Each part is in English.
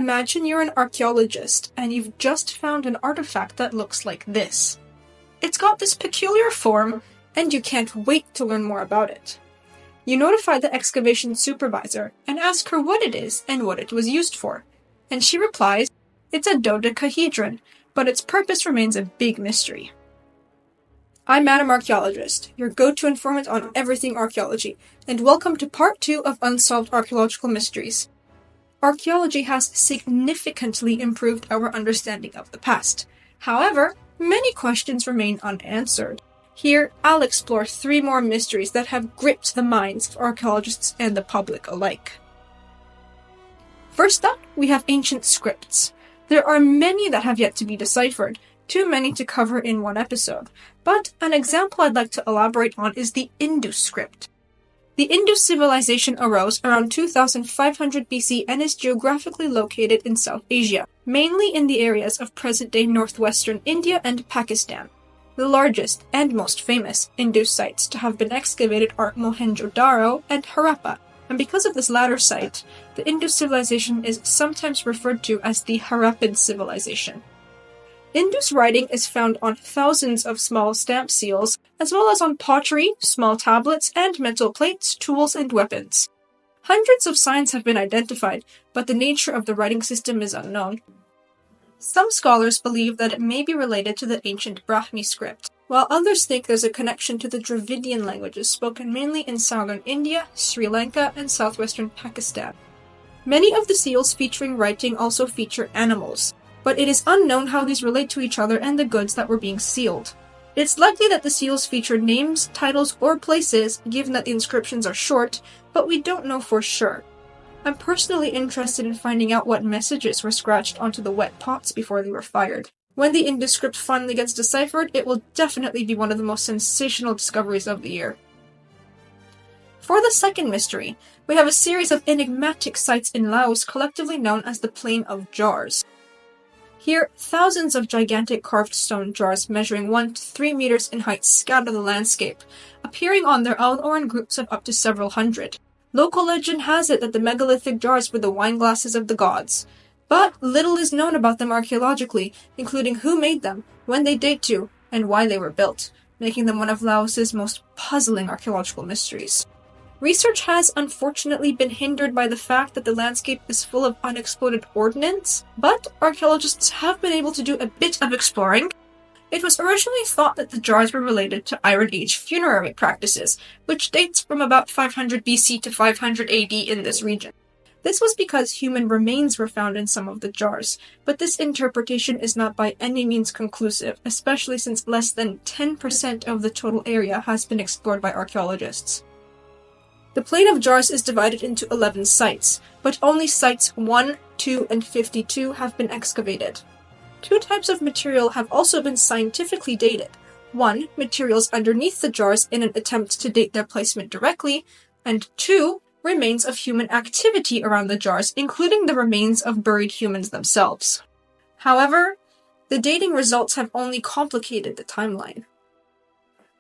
Imagine you're an archaeologist and you've just found an artifact that looks like this. It's got this peculiar form, and you can't wait to learn more about it. You notify the excavation supervisor and ask her what it is and what it was used for. And she replies, it's a dodecahedron, but its purpose remains a big mystery. I'm Madam Archaeologist, your go-to informant on everything archaeology, and welcome to part 2 of Unsolved Archaeological Mysteries. Archaeology has significantly improved our understanding of the past. However, many questions remain unanswered. Here, I'll explore 3 more mysteries that have gripped the minds of archaeologists and the public alike. First up, we have ancient scripts. There are many that have yet to be deciphered, too many to cover in one episode, but an example I'd like to elaborate on is the Indus Script. The Indus civilization arose around 2500 BC and is geographically located in South Asia, mainly in the areas of present-day northwestern India and Pakistan. The largest and most famous Indus sites to have been excavated are Mohenjo-Daro and Harappa, and because of this latter site, the Indus civilization is sometimes referred to as the Harappan civilization. Indus writing is found on thousands of small stamp seals, as well as on pottery, small tablets, and metal plates, tools, and weapons. Hundreds of signs have been identified, but the nature of the writing system is unknown. Some scholars believe that it may be related to the ancient Brahmi script, while others think there's a connection to the Dravidian languages spoken mainly in southern India, Sri Lanka, and southwestern Pakistan. Many of the seals featuring writing also feature animals, but it is unknown how these relate to each other and the goods that were being sealed. It's likely that the seals feature names, titles, or places, given that the inscriptions are short, but we don't know for sure. I'm personally interested in finding out what messages were scratched onto the wet pots before they were fired. When the Indus script finally gets deciphered, it will definitely be one of the most sensational discoveries of the year. For the second mystery, we have a series of enigmatic sites in Laos collectively known as the Plain of Jars. Here, thousands of gigantic carved stone jars measuring 1 to 3 meters in height scatter the landscape, appearing on their own or in groups of up to several hundred. Local legend has it that the megalithic jars were the wine glasses of the gods. But little is known about them archaeologically, including who made them, when they date to, and why they were built, making them one of Laos's most puzzling archaeological mysteries. Research has unfortunately been hindered by the fact that the landscape is full of unexploded ordnance, but archaeologists have been able to do a bit of exploring. It was originally thought that the jars were related to Iron Age funerary practices, which dates from about 500 BC to 500 AD in this region. This was because human remains were found in some of the jars, but this interpretation is not by any means conclusive, especially since less than 10% of the total area has been explored by archaeologists. The Plain of Jars is divided into 11 sites, but only sites 1, 2, and 52 have been excavated. 2 types of material have also been scientifically dated. 1, materials underneath the jars in an attempt to date their placement directly, and 2, remains of human activity around the jars, including the remains of buried humans themselves. However, the dating results have only complicated the timeline.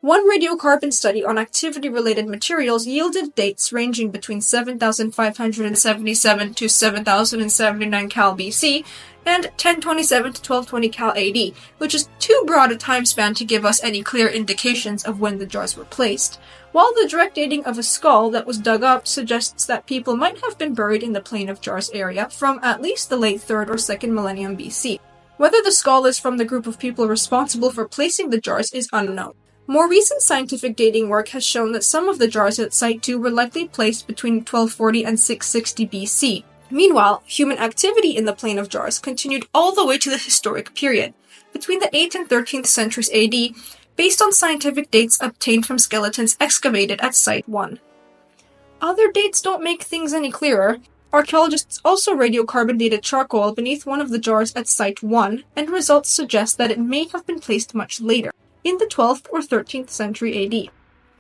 One radiocarbon study on activity-related materials yielded dates ranging between 7,577 to 7,079 Cal BC and 1027 to 1220 Cal AD, which is too broad a time span to give us any clear indications of when the jars were placed, while the direct dating of a skull that was dug up suggests that people might have been buried in the Plain of Jars area from at least the late 3rd or 2nd millennium BC. Whether the skull is from the group of people responsible for placing the jars is unknown. More recent scientific dating work has shown that some of the jars at Site 2 were likely placed between 1240 and 660 BC. Meanwhile, human activity in the Plain of Jars continued all the way to the historic period, between the 8th and 13th centuries AD, based on scientific dates obtained from skeletons excavated at Site 1. Other dates don't make things any clearer. Archaeologists also radiocarbon dated charcoal beneath one of the jars at Site 1, and results suggest that it may have been placed much later, in the 12th or 13th century AD.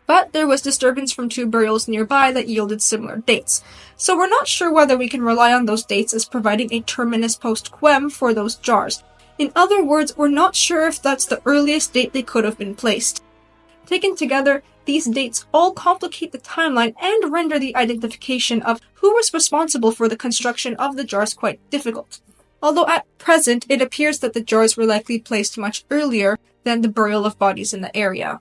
But there was disturbance from 2 burials nearby that yielded similar dates, so we're not sure whether we can rely on those dates as providing a terminus post quem for those jars. In other words, we're not sure if that's the earliest date they could have been placed. Taken together, these dates all complicate the timeline and render the identification of who was responsible for the construction of the jars quite difficult. Although at present it appears that the jars were likely placed much earlier than the burial of bodies in the area.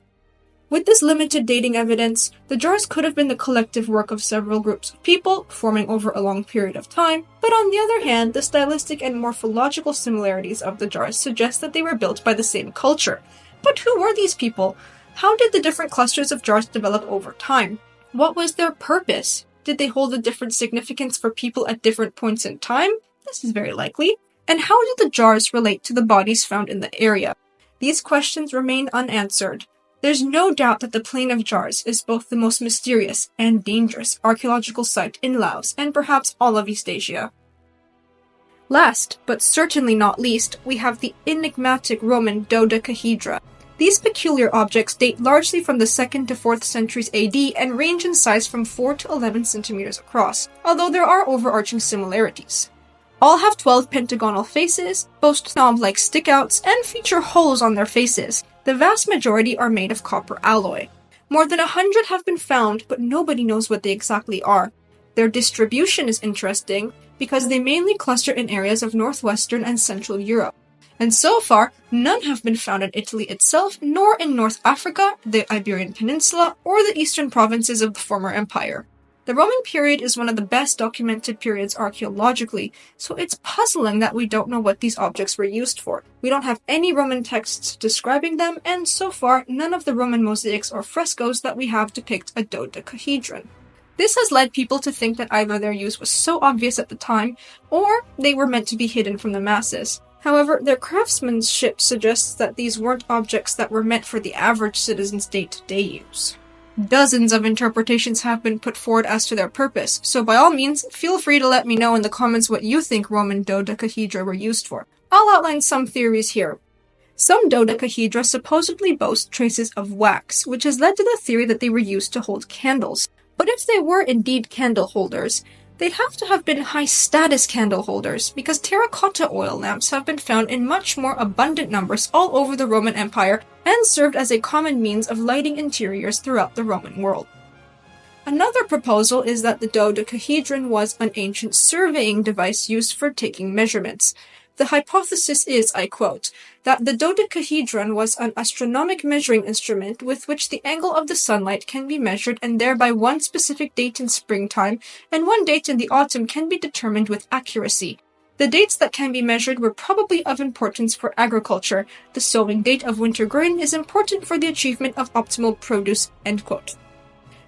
With this limited dating evidence, the jars could have been the collective work of several groups of people, forming over a long period of time, but on the other hand, the stylistic and morphological similarities of the jars suggest that they were built by the same culture. But who were these people? How did the different clusters of jars develop over time? What was their purpose? Did they hold a different significance for people at different points in time? This is very likely. And how did the jars relate to the bodies found in the area? These questions remain unanswered. There's no doubt that the Plain of Jars is both the most mysterious and dangerous archaeological site in Laos and perhaps all of East Asia. Last, but certainly not least, we have the enigmatic Roman dodecahedra. These peculiar objects date largely from the 2nd to 4th centuries AD and range in size from 4 to 11 centimeters across, although there are overarching similarities. All have 12 pentagonal faces, boast knob-like stickouts, and feature holes on their faces. The vast majority are made of copper alloy. More than 100 have been found, but nobody knows what they exactly are. Their distribution is interesting because they mainly cluster in areas of northwestern and central Europe. And so far, none have been found in Italy itself, nor in North Africa, the Iberian Peninsula, or the eastern provinces of the former empire. The Roman period is one of the best documented periods archaeologically, so it's puzzling that we don't know what these objects were used for. We don't have any Roman texts describing them, and so far, none of the Roman mosaics or frescoes that we have depict a dodecahedron. This has led people to think that either their use was so obvious at the time, or they were meant to be hidden from the masses. However, their craftsmanship suggests that these weren't objects that were meant for the average citizen's day-to-day use. Dozens of interpretations have been put forward as to their purpose, so by all means, feel free to let me know in the comments what you think Roman dodecahedra were used for. I'll outline some theories here. Some dodecahedra supposedly boast traces of wax, which has led to the theory that they were used to hold candles. But if they were indeed candle holders, they'd have to have been high-status candle holders, because terracotta oil lamps have been found in much more abundant numbers all over the Roman Empire and served as a common means of lighting interiors throughout the Roman world. Another proposal is that the dodecahedron was an ancient surveying device used for taking measurements. The hypothesis is, I quote, that the dodecahedron was an astronomic measuring instrument with which the angle of the sunlight can be measured, and thereby one specific date in springtime and one date in the autumn can be determined with accuracy. The dates that can be measured were probably of importance for agriculture. The sowing date of winter grain is important for the achievement of optimal produce, end quote.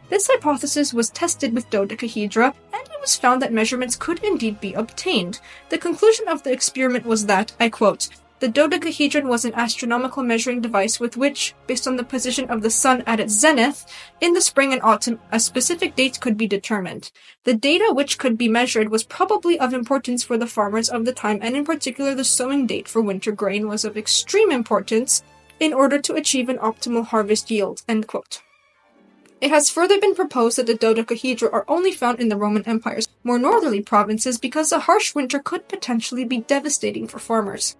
This hypothesis was tested with dodecahedra, and it was found that measurements could indeed be obtained. The conclusion of the experiment was that, I quote, the dodecahedron was an astronomical measuring device with which, based on the position of the sun at its zenith, in the spring and autumn, a specific date could be determined. The data which could be measured was probably of importance for the farmers of the time, and in particular the sowing date for winter grain was of extreme importance in order to achieve an optimal harvest yield, end quote. It has further been proposed that the dodecahedra are only found in the Roman Empire's more northerly provinces because a harsh winter could potentially be devastating for farmers.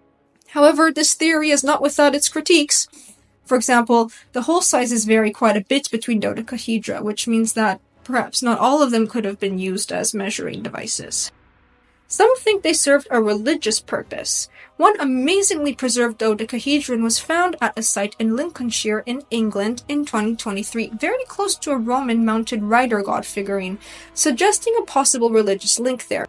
However, this theory is not without its critiques. For example, the hole sizes vary quite a bit between dodecahedra, which means that perhaps not all of them could have been used as measuring devices. Some think they served a religious purpose. One amazingly preserved dodecahedron was found at a site in Lincolnshire in England in 2023, very close to a Roman mounted rider god figurine, suggesting a possible religious link there.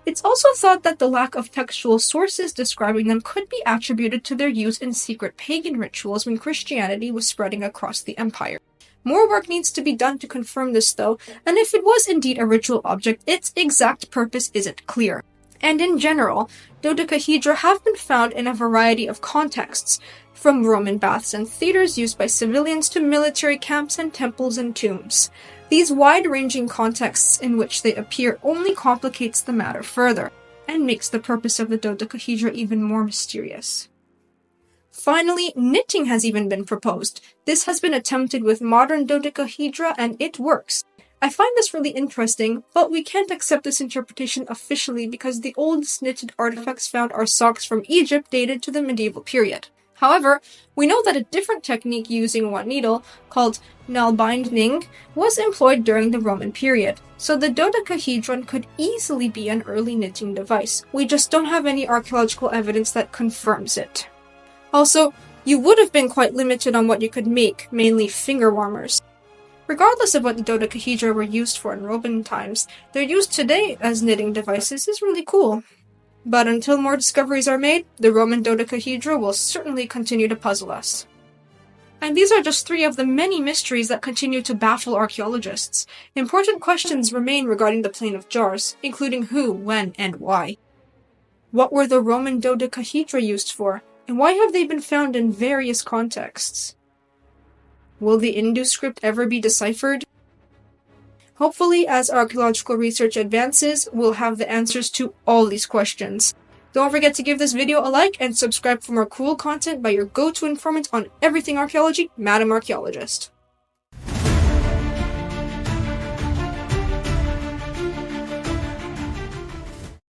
It's also thought that the lack of textual sources describing them could be attributed to their use in secret pagan rituals when Christianity was spreading across the empire. More work needs to be done to confirm this though, and if it was indeed a ritual object, its exact purpose isn't clear. And in general, dodecahedra have been found in a variety of contexts, from Roman baths and theaters used by civilians to military camps and temples and tombs. These wide-ranging contexts in which they appear only complicates the matter further, and makes the purpose of the dodecahedra even more mysterious. Finally, knitting has even been proposed. This has been attempted with modern dodecahedra, and it works. I find this really interesting, but we can't accept this interpretation officially because the oldest knitted artifacts found are socks from Egypt dated to the medieval period. However, we know that a different technique using one needle, called nail-binding, was employed during the Roman period, so the dodecahedron could easily be an early knitting device. We just don't have any archaeological evidence that confirms it. Also, you would have been quite limited on what you could make, mainly finger warmers. Regardless of what the dodecahedra were used for in Roman times, their use today as knitting devices is really cool. But until more discoveries are made, the Roman dodecahedra will certainly continue to puzzle us. And these are just 3 of the many mysteries that continue to baffle archaeologists. Important questions remain regarding the plane of jars, including who, when, and why. What were the Roman dodecahedra used for, and why have they been found in various contexts? Will the Indus Script ever be deciphered? Hopefully, as archaeological research advances, we'll have the answers to all these questions. Don't forget to give this video a like and subscribe for more cool content by your go-to informant on everything archaeology, Madam Archaeologist.